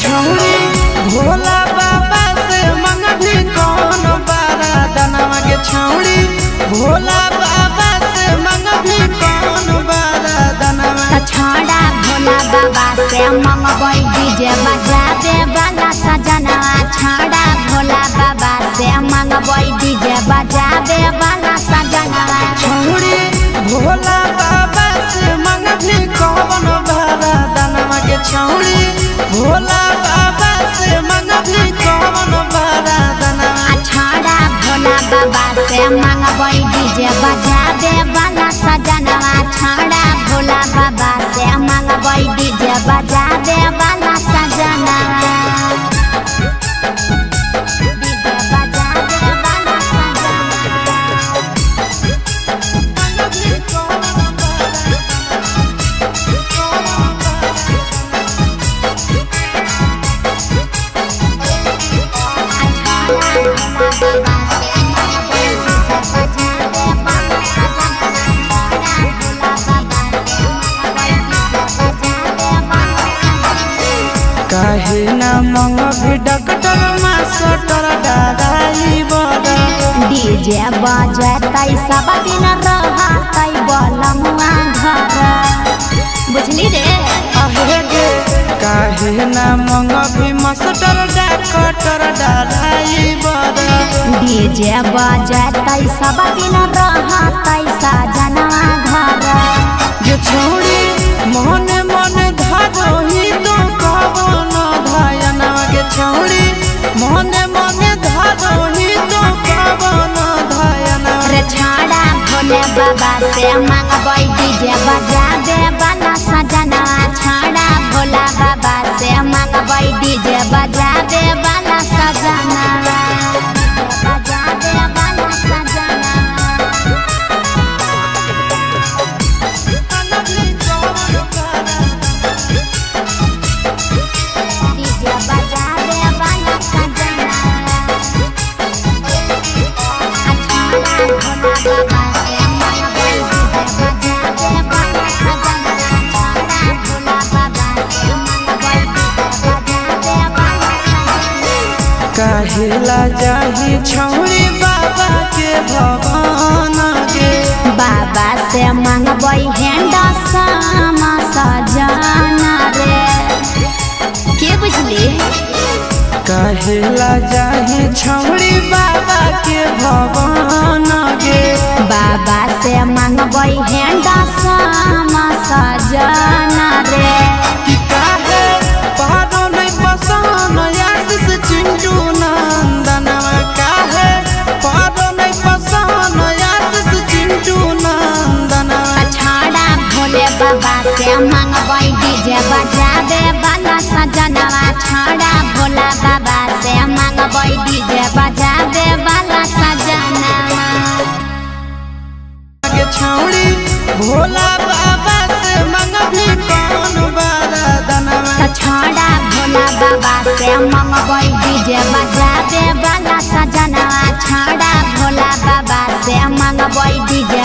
छौड़ी भोला बाबा से मंगभी कौन बारा दनवा के छौड़ी भोला बाबा से मंगभी कौन बारा दनवा छौड़ा भोला बाबा से मंगबै डीजे बजावे वाला सजनवा छौड़ा भोला बाबा से मंगबै डीजे बजावे वाला सजनवा छौड़ी भोला बाबा से मंगभी कौन बारा दनवा के छौड़ी भोला बाबा से मंगभी कौन बारा दनवा छौड़ा भोला बाबा से मंगबै डीजे बजावे वाला सजनवा छौड़ा भोला बाबा से मंगबै डीजे बजावे वाला सजनवा काहे ना मंगभी डॉक्टर मास्टर दादाई बड़ा डीजे बजतै सब दिन रहतै बलमुआ घर बुझली रे आहे गे काहे ना मंगभी मास्टर डॉक्टर दादाई बड़ा डीजे बजतै सब दिन रहतै सजनवा घर ये छोड़ी मोने मोने धारोही तो कवन धायनवा के छोड़ी मोने मोने धारोही तो कवन धायनवा रे छौड़ा भोले बाबा से मंगबै डीजे बजावे वाला सजनवा छौड़ा भोला बाबा से मंगबै डीजे बजावे वाला सजनवा बजावे वाला सजनवा डीजे बजावे वाला सजनवा काहेला जाही छौड़ी बाबा के भवन गे बाबा से मंगबै हेंडा सामा सजना रे के बुझली काहेला जाही छौड़ी बाबा के भवन गे बाबा से मंगबै हेंडा सामा सजना रे कि काहे पारो नहीं पसन आशीष चिंटू नंदनवा काहे पारो नहीं पसन आशीष चिंटू नंदनवा छौड़ा भोले बाबा से मंगबै डीजे बजावे वाला सजनवा छौड़ा भोला बाबा से मंगबै डीजे बजावे वाला सजनवा के छौड़ी भोला बाबा से मंगभी कौन बारा दनवा छौड़ा भोला बाबा से मंगबै डीजे बजावे वाला सजनवा छौड़ा भोला बाबा से मंगबै डीजे